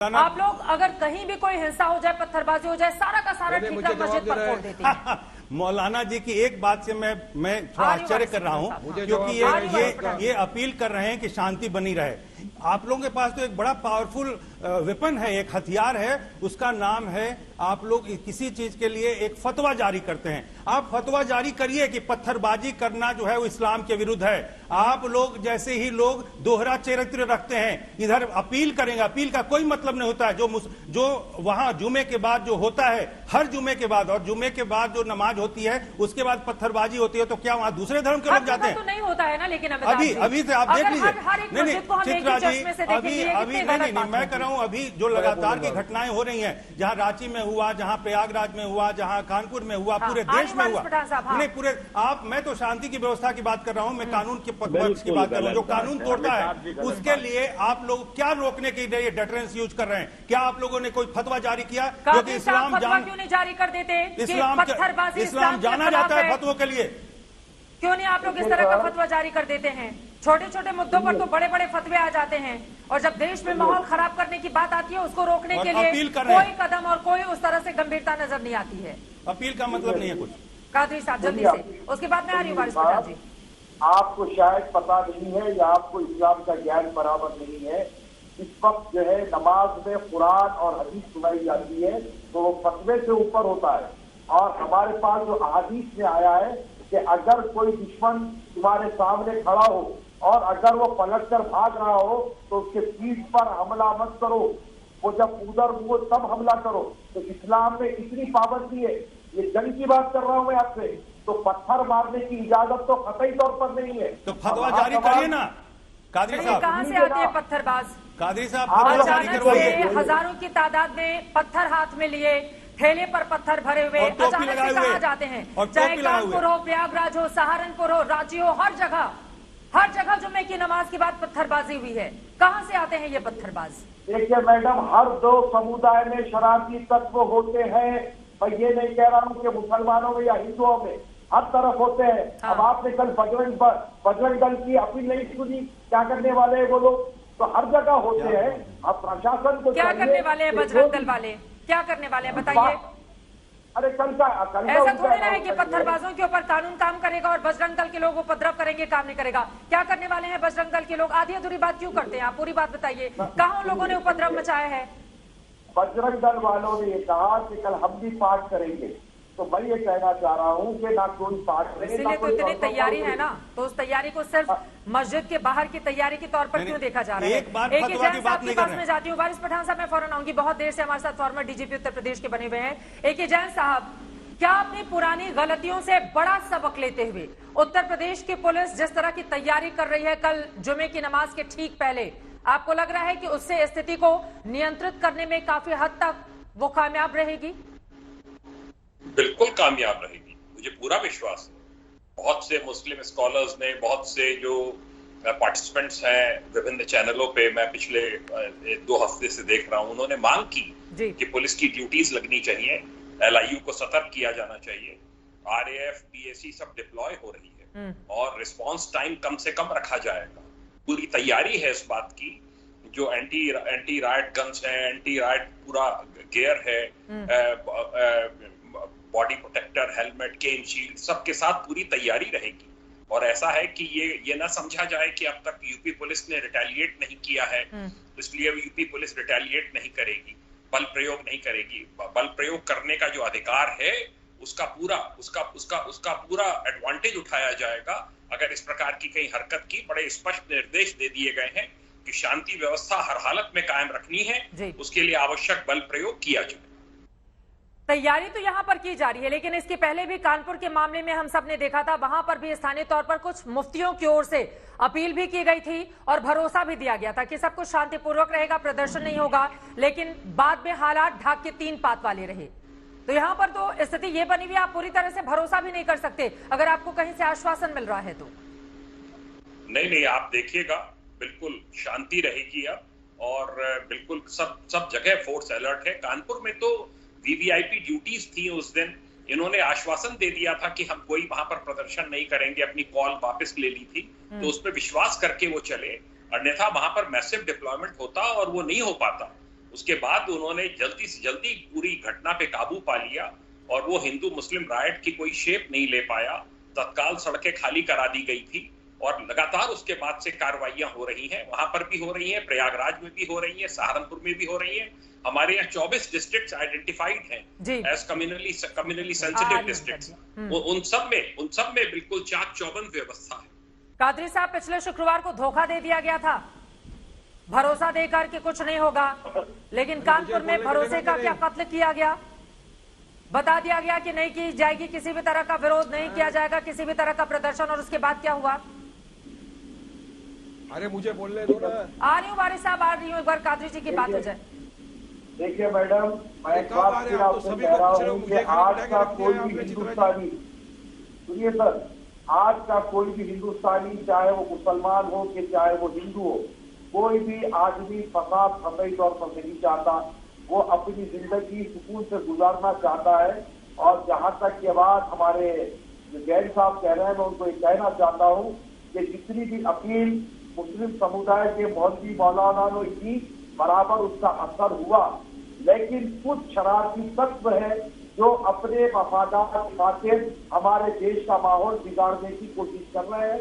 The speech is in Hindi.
आप लोग अगर कहीं भी कोई हिंसा हो जाए, पत्थरबाजी हो जाए, सारा का सारा ठीकरा मस्जिद पर फोड़ देते हैं। मौलाना जी की एक बात से मैं थोड़ा आश्चर्य कर रहा हूं, क्योंकि ये अपील कर रहे हैं कि शांति बनी रहे। आप लोगों के पास तो एक बड़ा पावरफुल वेपन है, एक हथियार है, उसका नाम है आप लोग किसी चीज के लिए एक फतवा जारी करते हैं। आप फतवा जारी करिए कि पत्थरबाजी करना जो है वो इस्लाम के विरुद्ध है। आप लोग जैसे ही लोग दोहरा चरित्र रखते हैं, इधर अपील करेंगे, अपील का कोई मतलब नहीं होता है। जो वहां जुमे के बाद जो होता है, हर जुमे के बाद और जुमे के बाद जो नमाज होती है उसके बाद पत्थरबाजी होती है, तो क्या वहां दूसरे धर्म के लोग जाते हैं? तो नहीं होता है ना, लेकिन अभी से आप देख लीजिए। नहीं चित्रा जी, अभी नहीं, मैं कर रहा हूं, अभी जो लगातार की घटनाएं हो रही हैं, जहां रांची में हुआ, जहां प्रयागराज में हुआ, जहां कानपुर में हुआ, पूरे देश में हुआ, नहीं पूरे मैं तो शांति की व्यवस्था की बात कर रहा हूं, मैं कानून के पक्ष की बात कर रहा हूं। जो कानून तोड़ता है उसके लिए आप लोग क्या रोकने के लिए डेटरेंस यूज कर रहे हैं? क्या आप लोगों ने कोई फतवा जारी किया? क्योंकि इस्लाम क्यों नहीं जारी कर देते? इस्लाम जाना जाता है फतवों के लिए। क्यों नहीं आप लोग इस तरह का फतवा जारी कर देते हैं? छोटे छोटे मुद्दों पर तो बड़े बड़े फतवे आ जाते हैं, और जब देश में माहौल खराब करने की बात आती है, उसको रोकने के लिए कोई कदम और कोई उस तरह से गंभीरता नजर नहीं आती है। अपील का मतलब नहीं है कुछ। कादरी साहब जल्दी से, उसके बाद मैं आ रही हूँ वारिस पठान जी। आपको शायद पता नहीं है या आपको इस्लाम का ज्ञान बराबर नहीं है। इस वक्त जो है नमाज में कुरान और हदीस सुनाई जाती है तो वो फतवे से ऊपर होता है। और हमारे पास जो हदीस में आया है कि अगर कोई दुश्मन तुम्हारे सामने खड़ा हो और अगर वो पलट कर भाग रहा हो तो उसके पीठ पर हमला मत करो, वो जब उधर वो तब हमला करो। तो इस्लाम में इतनी पाबंदी है, ये जंग की बात कर रहा हूं मैं आपसे, तो पत्थर मारने की इजाजत तो कतई तौर पर नहीं है। तो फतवा जारी करिए ना कादरी साहब। कहां से आते हैं पत्थरबाज? कादरी साहब फतवा जारी करवाइए। हजारों की तादाद में पत्थर हाथ में लिए, ठेले पर पत्थर भरे हुए अचानक से कहां जाते हैं? चाहे कानपुर हो, प्रयागराज हो, सहारनपुर हो, रांची हो, हर जगह जुम्मे की नमाज के बाद पत्थरबाजी हुई है। कहां से आते हैं ये पत्थरबाज? देखिए मैडम, हर दो समुदाय में शरारती तत्व होते हैं। मैं ये नहीं कह रहा हूँ कि मुसलमानों में या हिंदुओं में, हर तरफ होते हैं। हाँ। अब आपने कल बजरंग दल की अपील नहीं सुनी, क्या करने वाले हैं वो लोग? तो हर जगह होते हैं। अब प्रशासन को क्या करने वाले हैं बजरंग दल वाले? क्या करने वाले हैं बताइए? अरे कल ऐसा थोड़ी ना है कि पत्थरबाजों के ऊपर कानून काम करेगा और बजरंग दल के लोग उपद्रव करेंगे, काम नहीं करेगा। क्या करने वाले हैं बजरंग दल के लोग? आधी अधूरी बात क्यों करते हैं आप? पूरी बात बताइए, कहाँ उन लोगों ने उपद्रव मचाया है? बजरंग दल वालों ने ये कहा कि कल हम भी पाठ करेंगे, तो मैं ये कहना चाह रहा हूँ कि ना कोई पाठ करेगा। इसीलिए तो इतनी तैयारी है ना, तो उस तैयारी को सिर्फ मस्जिद के बाहर की तैयारी के तौर पर क्यों देखा जा रहा है? एक ही जैन साहब के पास में जाती हूँ। वारिस पठान साहब मैं फौरन आऊंगी, बहुत देर से हमारे साथ फॉर्मर डीजीपी उत्तर प्रदेश के बने हुए हैं। एक ही जैन साहब, क्या अपनी पुरानी गलतियों से बड़ा सबक लेते हुए उत्तर प्रदेश की पुलिस जिस तरह की तैयारी कर रही है कल जुमे की नमाज के ठीक पहले, आपको लग रहा है कि उससे स्थिति को नियंत्रित करने में काफी हद तक वो कामयाब रहेगी? बिल्कुल कामयाब रहेगी, मुझे पूरा विश्वास है। बहुत से मुस्लिम स्कॉलर्स ने, बहुत से जो पार्टिसिपेंट्स हैं विभिन्न चैनलों पे, मैं पिछले 2 हफ्ते से देख रहा हूं, उन्होंने मांग की कि पुलिस की ड्यूटीज लगनी चाहिए, LIU को सतर्क किया जाना चाहिए, RAF, PAC सब डिप्लॉय हो रही है और रिस्पांस टाइम कम से कम रखा जाएगा। पूरी तैयारी है इस बात की। जो एंटी राइट गन्स है, एंटी राइट पूरा गियर है, बॉडी प्रोटेक्टर, हेलमेट, केन शील्ड, सबके साथ पूरी तैयारी रहेगी। और ऐसा है कि ये ना समझा जाए कि अब तक यूपी पुलिस ने रिटेलिएट नहीं किया है, इसलिए यूपी पुलिस रिटेलिएट नहीं करेगी, बल प्रयोग नहीं करेगी। बल प्रयोग करने का जो अधिकार है उसका पूरा एडवांटेज उठाया जाएगा। अगर इस प्रकार की कई हरकत की, बड़े स्पष्ट निर्देश दे दिए गए हैं कि शांति व्यवस्था हर हालत में कायम रखनी है, उसके लिए आवश्यक बल प्रयोग किया जाए। तैयारी तो यहां पर की जा रही है, लेकिन इसके पहले भी कानपुर के मामले में हम सब ने देखा था, वहां पर भी स्थानीय तौर पर कुछ मुफ्तियों की ओर से अपील भी की गई थी और भरोसा भी दिया गया था कि सब कुछ शांतिपूर्वक रहेगा, प्रदर्शन नहीं होगा, लेकिन बाद में हालात ढाक के 3 पात वाले रहे। तो यहां पर तो स्थिति ये बनी हुई, आप पूरी तरह से भरोसा भी नहीं कर सकते अगर आपको कहीं से आश्वासन मिल रहा है तो। नहीं, आप देखिएगा, बिल्कुल शांति रहेगी अब, और बिल्कुल सब जगह फोर्स अलर्ट है। कानपुर में तो VVIP ड्यूटीज थी उस दिन, इन्होंने आश्वासन दे दिया था कि हम कोई वहां पर प्रदर्शन नहीं करेंगे, अपनी कॉल वापस ले ली थी, तो उस पर विश्वास करके वो चले, अन्यथा वहां पर मैसिव डिप्लॉयमेंट होता और वो नहीं हो पाता। उसके बाद उन्होंने जल्दी से जल्दी पूरी घटना पे काबू पा लिया और वो हिंदू मुस्लिम राइट की कोई शेप नहीं ले पाया। तत्काल सड़कें खाली करा दी गई थी और लगातार उसके बाद से कार्रवाइयां हो रही हैं, वहां पर भी हो रही हैं, प्रयागराज में भी हो रही हैं, सहारनपुर में भी हो रही हैं। हमारे यहाँ 24 डिस्ट्रिक्ट्स आइडेंटिफाइड हैं एज कम्युनली सेंसिटिव डिस्ट्रिक्ट्स। उन सब में बिल्कुल चाक चौबंद व्यवस्था है। कादरी साहब, पिछले शुक्रवार को धोखा दे दिया गया था, भरोसा देकर कि कुछ नहीं होगा, लेकिन कानपुर में भरोसे का क्या कत्ल किया गया। बता दिया गया कि नहीं की जाएगी किसी भी तरह का विरोध, नहीं किया जाएगा किसी भी तरह का प्रदर्शन, और उसके बाद क्या हुआ? अरे मुझे बोलने दो ना। आ रही हूँ वारिस साहब, आ रही हूँ, एक बार कादरी जी की बात हो जाए। देखिए मैडम, मैं एक बात फिर आपसे कह रहा हूँ कि आज का कोई भी हिंदुस्तानी, सुनिए सर, आज का कोई भी हिंदुस्तानी, चाहे वो मुसलमान हो कि चाहे वो हिंदू हो, कोई भी आदमी फसाद फसई तौर पर नहीं चाहता। वो अपनी जिंदगी सुकून से गुजारना चाहता है। और जहां तक के बाद हमारे जैन साहब कह रहे हैं, मैं उनको ये कहना चाहता हूँ कि जितनी भी अपील मुस्लिम समुदाय के मौलवी मौलाना ने की, बराबर उसका असर हुआ। लेकिन कुछ शरारती तत्व है जो अपने वफादार खातिर हमारे देश का माहौल बिगाड़ने की कोशिश कर रहे हैं।